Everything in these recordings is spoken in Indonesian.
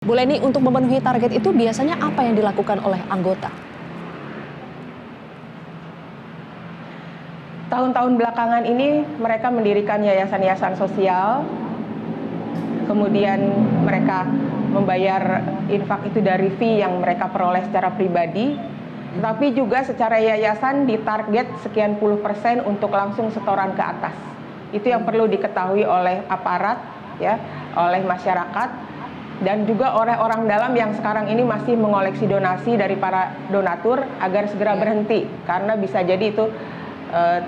Bu Leni, untuk memenuhi target itu biasanya apa yang dilakukan oleh anggota? Tahun-tahun belakangan ini mereka mendirikan yayasan-yayasan sosial, kemudian mereka membayar infak itu dari fee yang mereka peroleh secara pribadi, tetapi juga secara yayasan ditarget sekian puluh % untuk langsung setoran ke atas. Itu yang perlu diketahui oleh aparat, ya, oleh masyarakat, dan juga oleh orang dalam yang sekarang ini masih mengoleksi donasi dari para donatur agar segera berhenti, karena bisa jadi itu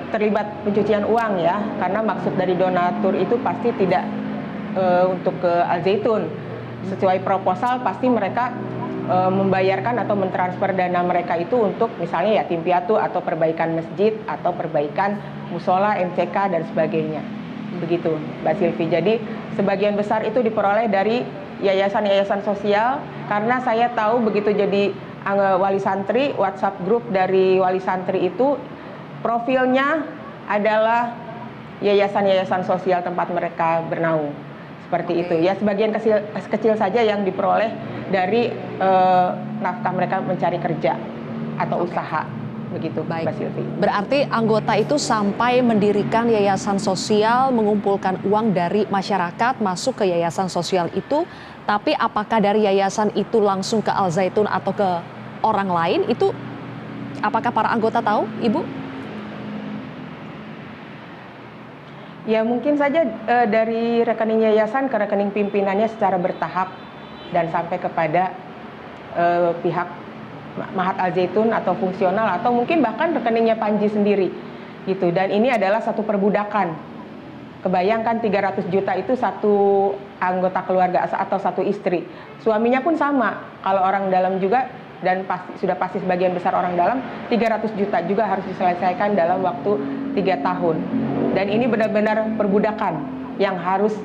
terlibat pencucian uang, ya, karena maksud dari donatur itu pasti tidak untuk ke Al Zaitun. Sesuai proposal pasti mereka membayarkan atau mentransfer dana mereka itu untuk misalnya yatim piatu atau perbaikan masjid atau perbaikan musola, MCK dan sebagainya. Begitu, Mbak Silvi. Jadi sebagian besar itu diperoleh dari yayasan-yayasan sosial, karena saya tahu begitu jadi wali santri, WhatsApp grup dari wali santri itu profilnya adalah yayasan-yayasan sosial tempat mereka bernaung. Seperti itu. Ya, sebagian kecil saja yang diperoleh dari nafkah mereka mencari kerja atau usaha. Begitu, baik. Mbak Silvi. Berarti anggota itu sampai mendirikan yayasan sosial, mengumpulkan uang dari masyarakat masuk ke yayasan sosial itu, tapi apakah dari yayasan itu langsung ke Al Zaitun atau ke orang lain, itu apakah para anggota tahu, Ibu? Ya, mungkin saja dari rekening yayasan ke rekening pimpinannya secara bertahap dan sampai kepada pihak Mahat Al Zaitun atau fungsional, atau mungkin bahkan rekeningnya Panji sendiri gitu. Dan ini adalah satu perbudakan. Kebayangkan 300 juta itu satu anggota keluarga atau satu istri. Suaminya pun sama. Kalau orang dalam juga, dan sudah pasti sebagian besar orang dalam, 300 juta juga harus diselesaikan dalam waktu 3 tahun. Dan ini benar-benar perbudakan yang harus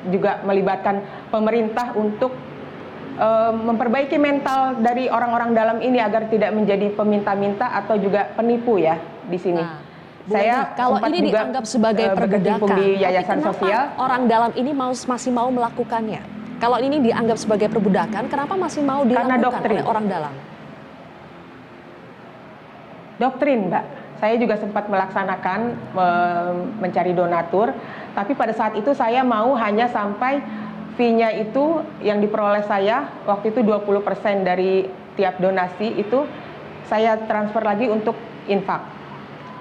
juga melibatkan pemerintah untuk memperbaiki mental dari orang-orang dalam ini agar tidak menjadi peminta-minta atau juga penipu, ya, di sini. Nah, saya kalau ini dianggap sebagai perbudakan, di yayasan sosial, orang dalam ini masih mau melakukannya? Kalau ini dianggap sebagai perbudakan, kenapa masih mau dilakukan oleh orang dalam? Doktrin, Mbak. Saya juga sempat melaksanakan mencari donatur, tapi pada saat itu saya mau hanya sampai fee-nya itu yang diperoleh saya, waktu itu 20% dari tiap donasi itu saya transfer lagi untuk infak.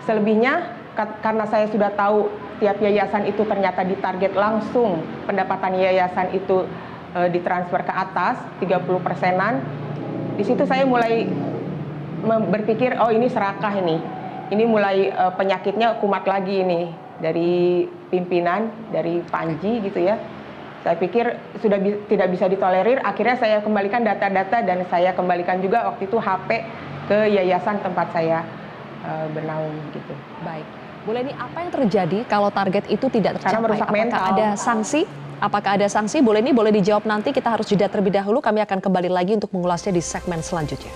Selebihnya, karena saya sudah tahu tiap yayasan itu ternyata ditarget langsung pendapatan yayasan itu ditransfer ke atas 30%-an. Di situ saya mulai berpikir, oh ini serakah ini. Ini mulai penyakitnya kumat lagi ini dari pimpinan, dari Panji gitu, ya. Saya pikir sudah tidak bisa ditolerir, akhirnya saya kembalikan data-data dan saya kembalikan juga waktu itu HP ke yayasan tempat saya bernaung gitu. Baik. Bu Leni, apa yang terjadi kalau target itu tidak tercapai? Apakah ada sanksi? Apakah ada sanksi? Bu Leni, boleh dijawab nanti, kita harus jeda terlebih dahulu. Kami akan kembali lagi untuk mengulasnya di segmen selanjutnya.